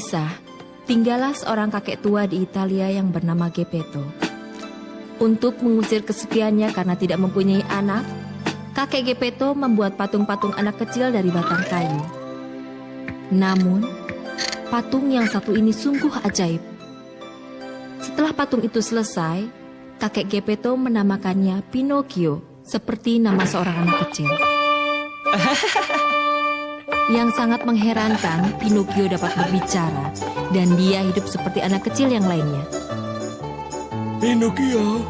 kisah, tinggallah seorang kakek tua di Italia yang bernama Geppetto. Untuk mengusir kesepiannya karena tidak mempunyai anak, kakek Geppetto membuat patung-patung anak kecil dari batang kayu. Namun, patung yang satu ini sungguh ajaib. Setelah patung itu selesai, kakek Geppetto menamakannya Pinocchio, seperti nama seorang anak kecil. Yang sangat mengherankan, Pinocchio dapat berbicara dan dia hidup seperti anak kecil yang lainnya. Pinocchio.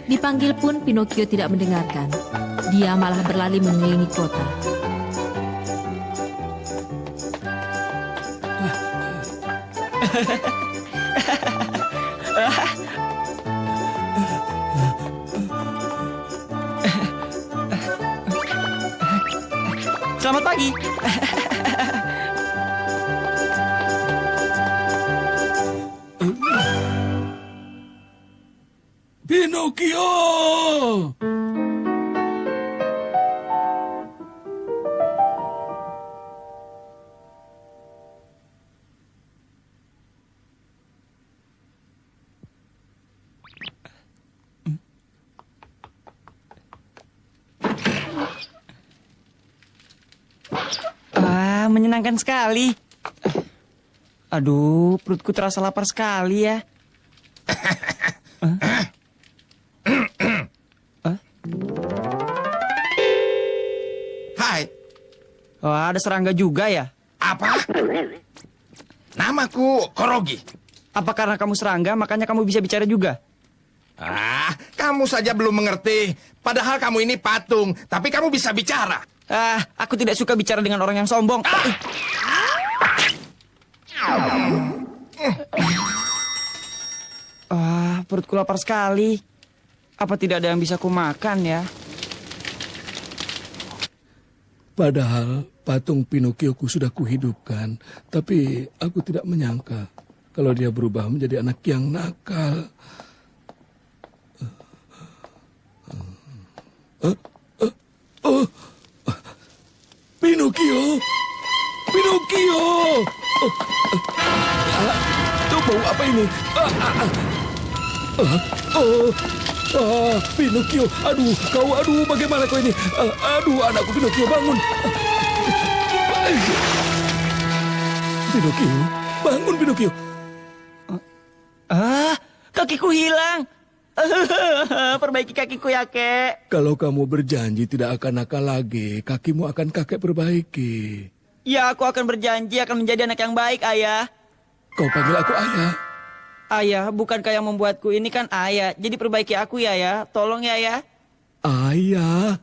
Dipanggil pun Pinocchio tidak mendengarkan. Dia malah berlari mengelilingi kota. Selamat pagi. Pinocchio! Menyenangkan sekali. Aduh, perutku terasa lapar sekali ya. Hai. Wah, ada serangga juga ya? Apa? Namaku Korogi. Apa karena kamu serangga, makanya kamu bisa bicara juga? Kamu saja belum mengerti. Padahal kamu ini patung, tapi kamu bisa bicara. Aku tidak suka bicara dengan orang yang sombong. Perutku lapar sekali. Apa tidak ada yang bisa kumakan ya? Padahal patung Pinocchioku sudah kuhidupkan, tapi aku tidak menyangka kalau dia berubah menjadi anak yang nakal. Pinocchio! Pinocchio! Itu bau apa ini? Pinocchio! Aduh, bagaimana kau ini? Aduh, anakku Pinocchio, bangun! Pinocchio, bangun Pinocchio! Kakiku hilang. Perbaiki kakiku ya, Kek. Kalau kamu berjanji tidak akan nakal lagi, kakimu akan kakek perbaiki. Ya, aku akan berjanji akan menjadi anak yang baik, Ayah. Kau panggil aku ayah. Ayah, bukankah yang membuatku ini kan Ayah? Jadi perbaiki aku ya. Tolong ya, Ayah. Ayah?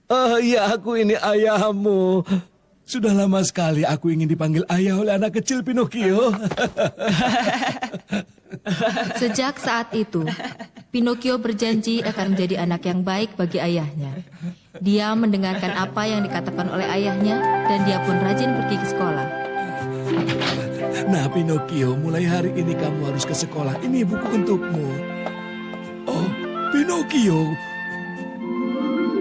Oh iya, aku ini ayahmu. Sudah lama sekali aku ingin dipanggil ayah oleh anak kecil Pinocchio. Sejak saat itu, Pinocchio berjanji akan menjadi anak yang baik bagi ayahnya. Dia mendengarkan apa yang dikatakan oleh ayahnya dan dia pun rajin pergi ke sekolah. Nah Pinocchio, mulai hari ini kamu harus ke sekolah. Ini buku untukmu. Oh, Pinocchio.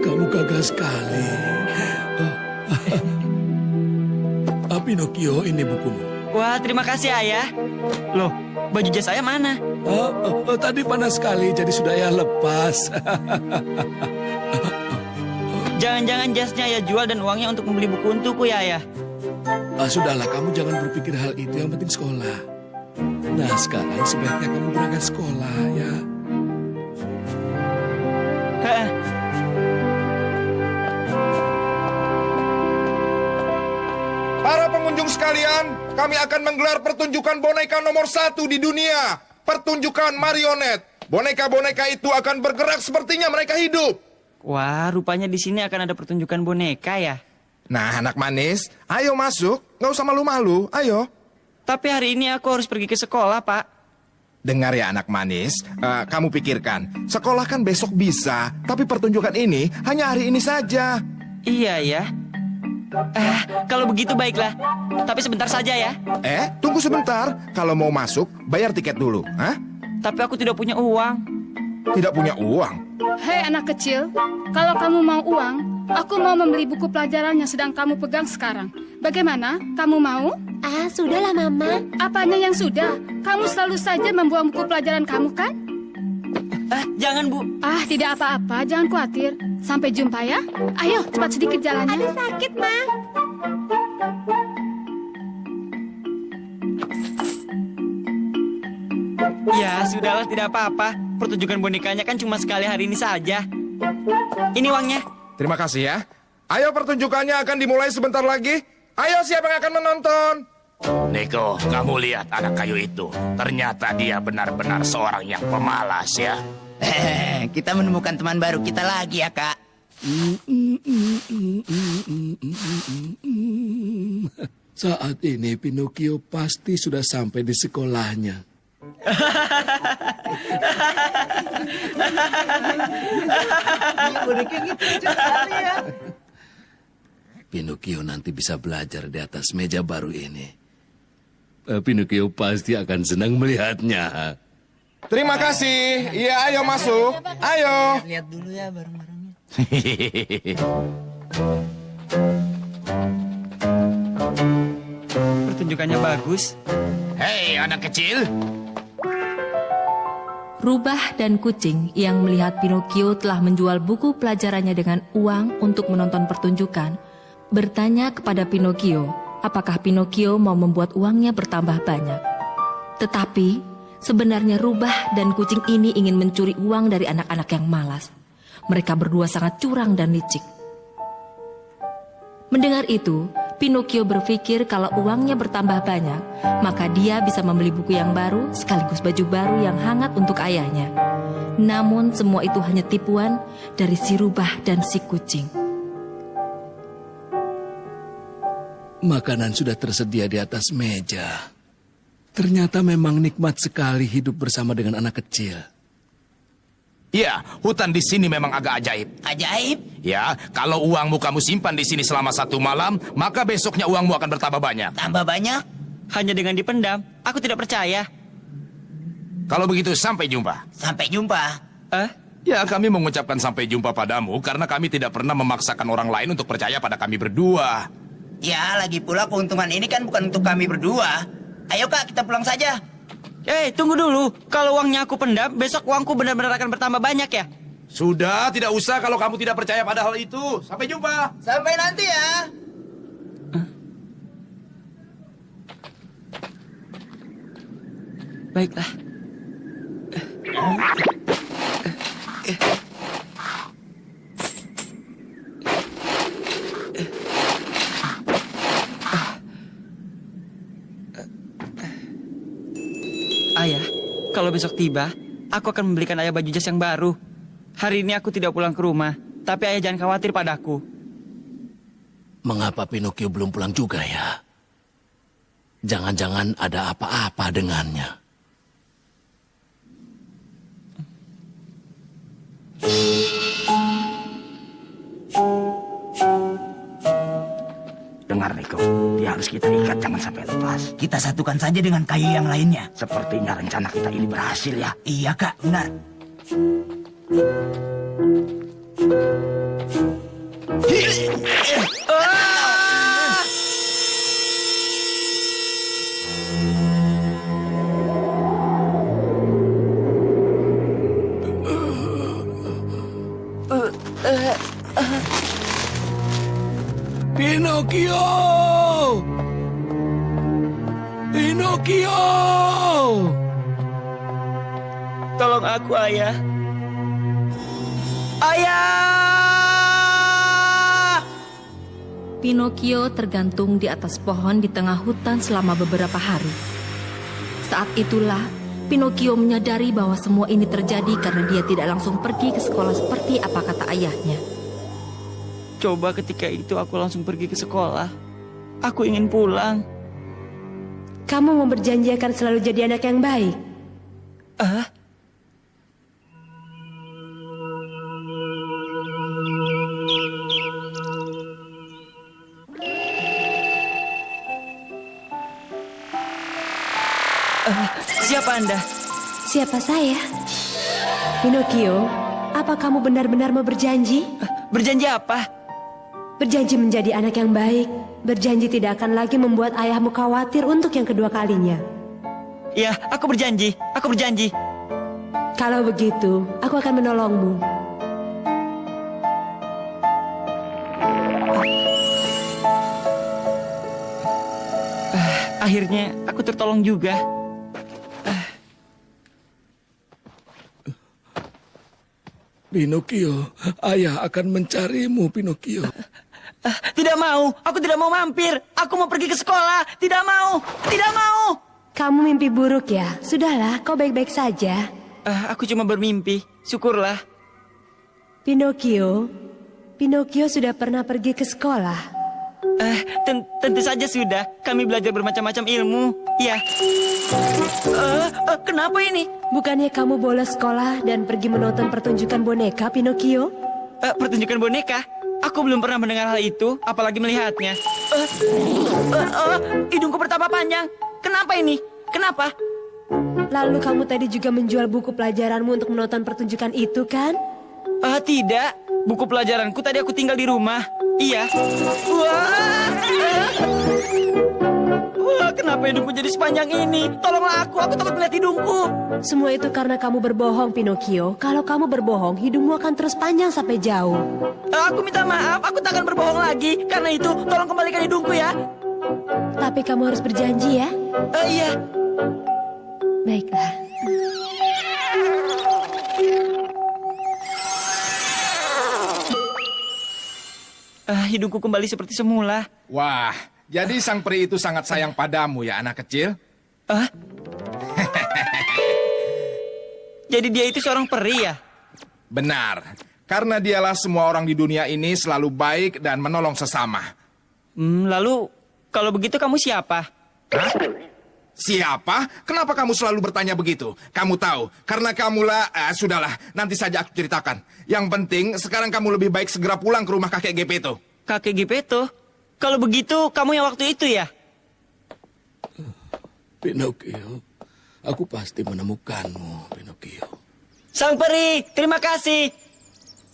Kamu gagah sekali. Pinocchio, ini bukumu. Wah, terima kasih Ayah. Loh, baju jas saya mana? Tadi panas sekali, jadi sudah ya lepas. Jangan-jangan jasnya Ayah jual dan uangnya untuk membeli buku untukku ya, Ayah? Sudahlah, kamu jangan berpikir hal itu, yang penting sekolah. Nah, sekarang sebaiknya kamu berangkat sekolah, ya. Para pengunjung sekalian, kami akan menggelar pertunjukan boneka nomor 1 di dunia. Pertunjukan marionet. Boneka-boneka itu akan bergerak sepertinya mereka hidup. Wah, rupanya di sini akan ada pertunjukan boneka ya. Nah, anak manis, ayo masuk. Nggak usah malu-malu, ayo. Tapi hari ini aku harus pergi ke sekolah, Pak. Dengar ya anak manis, kamu pikirkan. Sekolah kan besok bisa, tapi pertunjukan ini hanya hari ini saja. Iya ya. Kalau begitu baiklah. Tapi sebentar saja ya. Tunggu sebentar. Kalau mau masuk, bayar tiket dulu. Tapi aku tidak punya uang. Tidak punya uang? Hei anak kecil, kalau kamu mau uang, aku mau membeli buku pelajaran yang sedang kamu pegang sekarang. Bagaimana? Kamu mau? Ah, sudahlah Mama. Apanya yang sudah? Kamu selalu saja membuang buku pelajaran kamu, kan? Jangan, Bu. Ah, tidak apa-apa. Jangan khawatir. Sampai jumpa ya. Ayo, cepat sedikit jalannya. Aduh sakit, Ma. Ya, sudahlah, tidak apa-apa. Pertunjukan bonekanya kan cuma sekali hari ini saja. Ini uangnya. Terima kasih ya. Ayo pertunjukannya akan dimulai sebentar lagi. Ayo siapa yang akan menonton? Niko, kamu lihat anak kayu itu. Ternyata dia benar-benar seorang yang pemalas ya. Kita menemukan teman baru kita lagi ya, Kak. Saat ini Pinocchio pasti sudah sampai di sekolahnya. Pinocchio nanti bisa belajar di atas meja baru ini. Pinocchio pasti akan senang melihatnya. Terima kasih. Iya, ayo masuk. Ayo. Lihat dulu ya barang-barangnya. Pertunjukannya bagus. Hei anak kecil, Rubah dan kucing yang melihat Pinocchio telah menjual buku pelajarannya dengan uang untuk menonton pertunjukan, bertanya kepada Pinocchio apakah Pinocchio mau membuat uangnya bertambah banyak. Tetapi sebenarnya Rubah dan kucing ini ingin mencuri uang dari anak-anak yang malas. Mereka berdua sangat curang dan licik. Mendengar itu, Pinocchio berpikir kalau uangnya bertambah banyak, maka dia bisa membeli buku yang baru sekaligus baju baru yang hangat untuk ayahnya. Namun semua itu hanya tipuan dari si Rubah dan si kucing. Makanan sudah tersedia di atas meja. Ternyata memang nikmat sekali hidup bersama dengan anak kecil. ya hutan di sini memang agak ajaib. Ajaib? Ya, kalau uangmu kamu simpan di sini selama 1 malam, maka besoknya uangmu akan bertambah banyak. Tambah banyak? Hanya dengan dipendam. Aku tidak percaya. Kalau begitu sampai jumpa. Sampai jumpa. Ya, kami mengucapkan sampai jumpa padamu karena kami tidak pernah memaksakan orang lain untuk percaya pada kami berdua. Ya, lagi pula keuntungan ini kan bukan untuk kami berdua. Ayo Kak, kita pulang saja. Tunggu dulu. Kalau uangnya aku pendam, besok uangku benar-benar akan bertambah banyak ya? Sudah, tidak usah kalau kamu tidak percaya pada hal itu. Sampai jumpa. Sampai nanti ya. Baiklah. Ayah, kalau besok tiba, aku akan membelikan ayah baju jas yang baru. Hari ini aku tidak pulang ke rumah, tapi ayah jangan khawatir padaku. Mengapa Pinocchio belum pulang juga ya? Jangan-jangan ada apa-apa dengannya. Dengar Niko, dia harus kita ikat jangan sampai lepas. Kita satukan saja dengan kayu yang lainnya. Sepertinya rencana kita ini berhasil ya. Iya Kak, benar. Pinocchio! Pinocchio! Tolong aku, ayah. Ayah! Pinocchio tergantung di atas pohon di tengah hutan selama beberapa hari. Saat itulah Pinocchio menyadari bahwa semua ini terjadi karena dia tidak langsung pergi ke sekolah seperti apa kata ayahnya. Coba ketika itu aku langsung pergi ke sekolah. Aku ingin pulang. Kamu mau berjanji akan selalu jadi anak yang baik. Siapa Anda? Siapa saya? Pinocchio, apa kamu benar-benar mau berjanji? Berjanji apa? Berjanji menjadi anak yang baik. Berjanji tidak akan lagi membuat ayahmu khawatir untuk yang kedua kalinya. Ya, aku berjanji. Aku berjanji. Kalau begitu, aku akan menolongmu. Akhirnya aku tertolong juga. Pinocchio, ayah akan mencarimu, Pinocchio. Tidak mau, aku tidak mau mampir. Aku mau pergi ke sekolah. Tidak mau, tidak mau. Kamu mimpi buruk ya? Sudahlah, kau baik-baik saja. Aku cuma bermimpi. Syukurlah. Pinocchio sudah pernah pergi ke sekolah. Tentu saja sudah. Kami belajar bermacam-macam ilmu. Ya. Kenapa ini? Bukannya kamu bolos sekolah dan pergi menonton pertunjukan boneka, Pinocchio? Pertunjukan boneka? Aku belum pernah mendengar hal itu, apalagi melihatnya. Hidungku bertambah panjang. Kenapa ini? Kenapa? Lalu kamu tadi juga menjual buku pelajaranmu untuk menonton pertunjukan itu, kan? Tidak. Buku pelajaranku tadi aku tinggal di rumah. Iya. Wah, kenapa hidungku jadi sepanjang ini? Tolonglah aku takut melihat hidungku. Semua itu karena kamu berbohong, Pinocchio. Kalau kamu berbohong, hidungmu akan terus panjang sampai jauh. Aku minta maaf, aku tak akan berbohong lagi. Karena itu, tolong kembalikan hidungku ya. Tapi kamu harus berjanji ya. Iya. Baiklah. Hidungku kembali seperti semula. Wah, jadi sang peri itu sangat sayang padamu ya anak kecil? Jadi dia itu seorang peri ya? Benar, karena dialah semua orang di dunia ini selalu baik dan menolong sesama. Lalu, kalau begitu kamu siapa? Hah? Siapa? Kenapa kamu selalu bertanya begitu? Kamu tahu, karena kamulah... sudahlah, nanti saja aku ceritakan. Yang penting, sekarang kamu lebih baik segera pulang ke rumah kakek Gepeto. Kakek Gepeto? Kalau begitu, kamu yang waktu itu ya? Pinocchio, aku pasti menemukanmu, Pinocchio. Sang peri, terima kasih.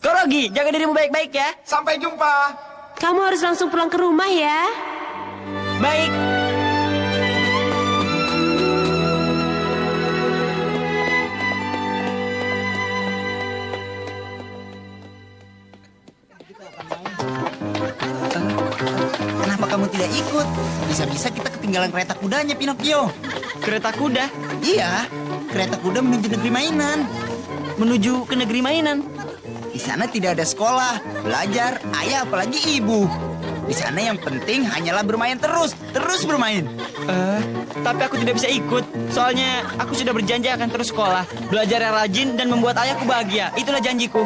Korogi, jaga dirimu baik-baik ya. Sampai jumpa. Kamu harus langsung pulang ke rumah ya. Baik. Kenapa kamu tidak ikut? Bisa-bisa kita ketinggalan kereta kudanya, Pinocchio. Kereta kuda Iya, kereta kuda menuju negeri mainan. menuju ke negeri mainan. Di sana tidak ada sekolah, belajar, ayah apalagi ibu. Di sana yang penting hanyalah bermain terus bermain. Tapi aku tidak bisa ikut. Soalnya aku sudah berjanji akan terus sekolah, belajar yang rajin dan membuat ayahku bahagia. Itulah janjiku.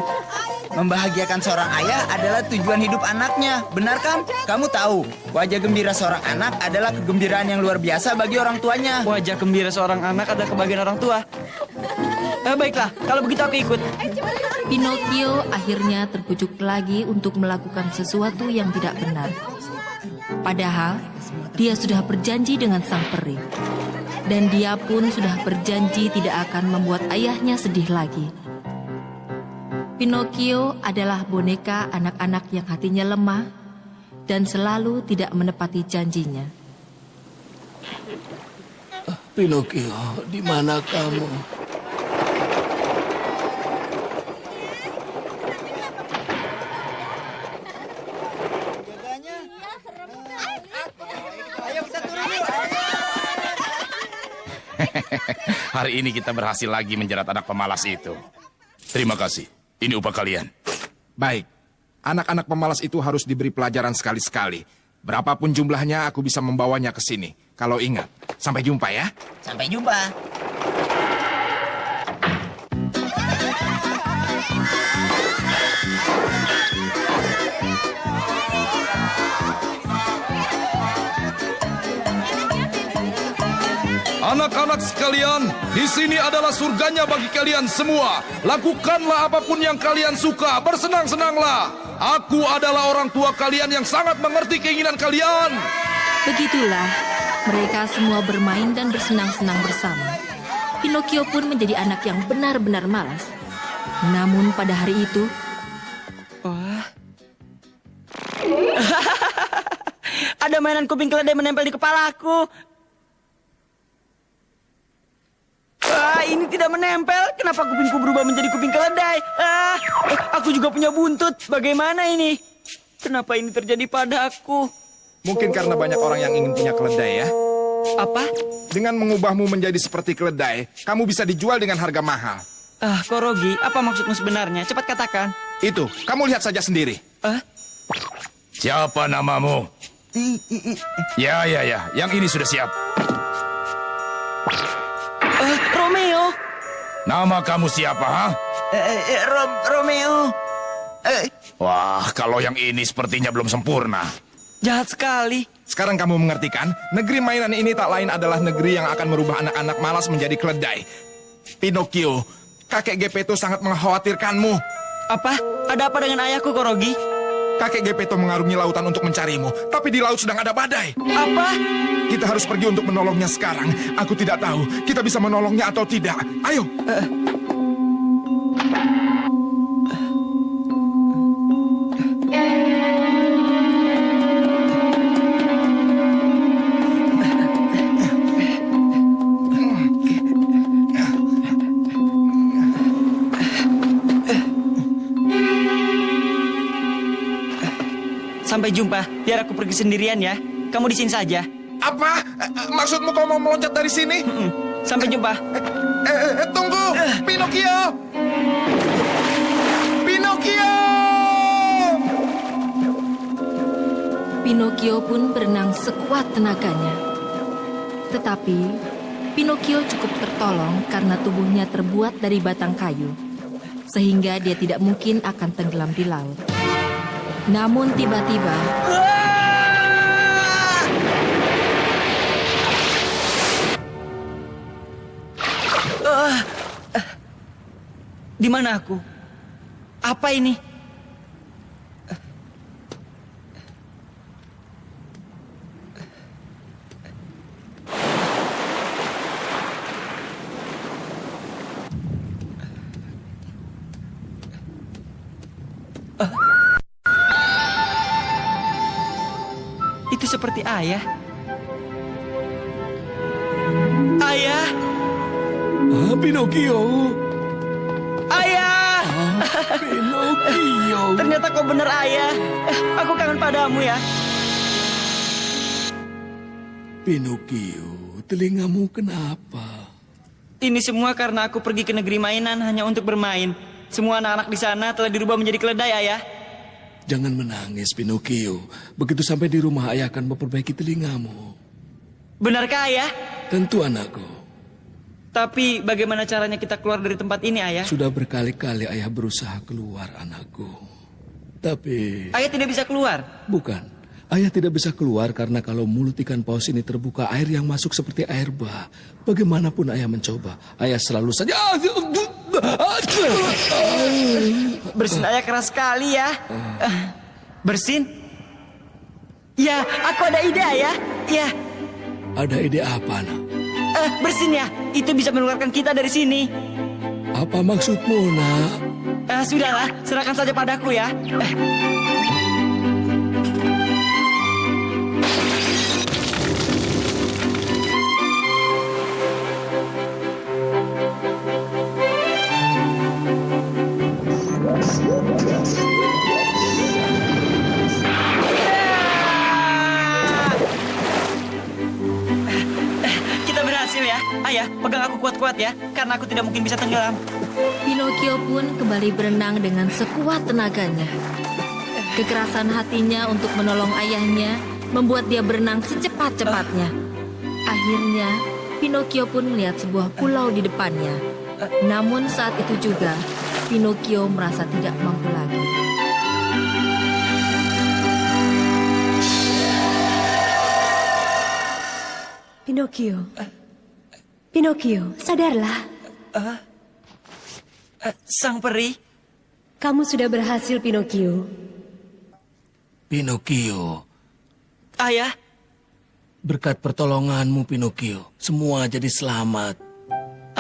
Membahagiakan seorang ayah adalah tujuan hidup anaknya, benar kan? Kamu tahu, wajah gembira seorang anak adalah kegembiraan yang luar biasa bagi orang tuanya. Wajah gembira seorang anak adalah kebahagiaan orang tua. Baiklah, kalau begitu aku ikut. Pinocchio akhirnya terbujuk lagi untuk melakukan sesuatu yang tidak benar. Padahal, dia sudah berjanji dengan sang peri. Dan dia pun sudah berjanji tidak akan membuat ayahnya sedih lagi. Pinocchio adalah boneka anak-anak yang hatinya lemah dan selalu tidak menepati janjinya. Pinocchio, di mana kamu? Hari ini kita berhasil lagi menjerat anak pemalas itu. Terima kasih. Ini upah kalian. Baik. Anak-anak pemalas itu harus diberi pelajaran sekali-sekali. Berapapun jumlahnya, aku bisa membawanya ke sini. Kalau ingat, sampai jumpa ya. Sampai jumpa. Anak-anak sekalian, di sini adalah surganya bagi kalian semua. Lakukanlah apapun yang kalian suka, bersenang-senanglah. Aku adalah orang tua kalian yang sangat mengerti keinginan kalian. Begitulah, mereka semua bermain dan bersenang-senang bersama. Pinocchio pun menjadi anak yang benar-benar malas. Namun pada hari itu, Ada mainan kuping keledai menempel di kepalaku. Ini tidak menempel. Kenapa kupingku berubah menjadi kuping keledai? Aku juga punya buntut. Bagaimana ini? Kenapa ini terjadi padaku? Mungkin karena banyak orang yang ingin punya keledai ya. Apa? Dengan mengubahmu menjadi seperti keledai, kamu bisa dijual dengan harga mahal. Korogi, apa maksudmu sebenarnya? Cepat katakan. Itu, kamu lihat saja sendiri. Siapa namamu? Ya, yang ini sudah siap. Romeo. Nama kamu siapa, ha? Romeo. Wah, kalau yang ini sepertinya belum sempurna. Jahat sekali. Sekarang kamu mengerti kan? Negeri mainan ini tak lain adalah negeri yang akan merubah anak-anak malas menjadi keledai. Pinocchio, kakek Geppetto sangat mengkhawatirkanmu. Apa? Ada apa dengan ayahku, Korogi? Kakek Geppetto mengarungi lautan untuk mencarimu, tapi di laut sedang ada badai. Apa? Kita harus pergi untuk menolongnya sekarang. Aku tidak tahu kita bisa menolongnya atau tidak. Ayo. Sampai jumpa. Biar aku pergi sendirian ya. Kamu di sini saja. Apa? Maksudmu kau mau meloncat dari sini? Sampai jumpa. Tunggu, Pinocchio! Pinocchio! Pinocchio pun berenang sekuat tenaganya. Tetapi, Pinocchio cukup tertolong karena tubuhnya terbuat dari batang kayu, sehingga dia tidak mungkin akan tenggelam di laut. Namun tiba-tiba, di mana aku? Apa ini? Itu seperti ayah. Ayah! Pinocchio. Ayah! Pinocchio. Ternyata kau benar, ayah. Aku kangen padamu ya. Pinocchio, telingamu kenapa? Ini semua karena aku pergi ke negeri mainan hanya untuk bermain. Semua anak-anak di sana telah dirubah menjadi keledai, ayah. Jangan menangis, Pinocchio. Begitu sampai di rumah, ayah akan memperbaiki telingamu. Benarkah, ayah? Tentu, anakku. Tapi bagaimana caranya kita keluar dari tempat ini, ayah? Sudah berkali-kali ayah berusaha keluar, anakku. Tapi... Ayah tidak bisa keluar? Bukan. Ayah tidak bisa keluar karena kalau mulut ikan paus ini terbuka, air yang masuk seperti air bah. Bagaimanapun ayah mencoba, ayah selalu saja... Bersin ayah keras sekali ya. Bersin? Ya, aku ada ide, ayah. Ya. Ada ide apa, nak? Bersin ya, itu bisa mengeluarkan kita dari sini. Apa maksudmu, nak? Sudahlah, serahkan saja padaku ya. Kita berhasil ya. Ayah, pegang aku kuat-kuat ya, karena aku tidak mungkin bisa tenggelam. Pinocchio pun kembali berenang dengan sekuat tenaganya. Kekerasan hatinya untuk menolong ayahnya membuat dia berenang secepat-cepatnya. Akhirnya, Pinocchio pun melihat sebuah pulau di depannya. Namun saat itu juga, Pinocchio merasa tidak mampu lagi. Pinocchio, sadarlah. Sang peri? Kamu sudah berhasil, Pinocchio. Pinocchio, Ayah, berkat pertolonganmu, Pinocchio, semua jadi selamat.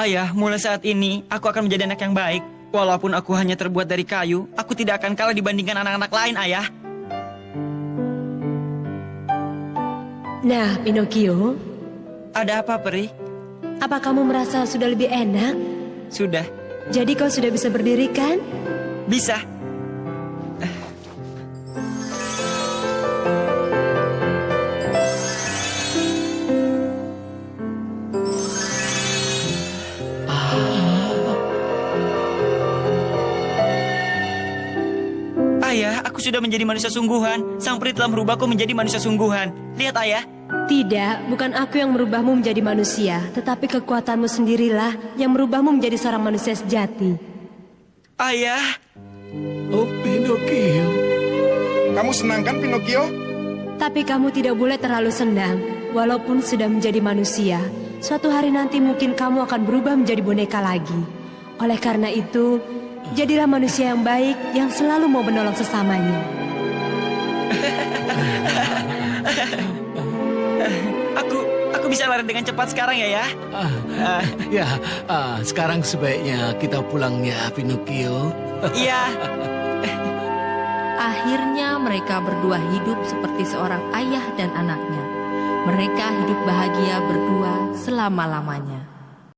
ayah, mulai saat ini aku akan menjadi anak yang baik. Walaupun aku hanya terbuat dari kayu, aku tidak akan kalah dibandingkan anak-anak lain, ayah. Nah, Pinocchio, Ada apa, Peri? apa kamu merasa sudah lebih enak? Sudah. Jadi kau sudah bisa berdiri kan? Bisa. Ayah, aku sudah menjadi manusia sungguhan. Sang peri telah merubahku menjadi manusia sungguhan. Lihat, Ayah. Tidak, bukan aku yang merubahmu menjadi manusia, tetapi kekuatanmu sendirilah yang merubahmu menjadi seorang manusia sejati. Ayah. Oh, Pinocchio. Kamu senang kan, Pinocchio? Tapi kamu tidak boleh terlalu senang. Walaupun sudah menjadi manusia, suatu hari nanti mungkin kamu akan berubah menjadi boneka lagi. Oleh karena itu, jadilah manusia yang baik yang selalu mau menolong sesamanya. Aku bisa lari dengan cepat sekarang ya. Sekarang sebaiknya kita pulang ya, Pinocchio. Iya. Akhirnya mereka berdua hidup seperti seorang ayah dan anaknya. Mereka hidup bahagia berdua selama-lamanya.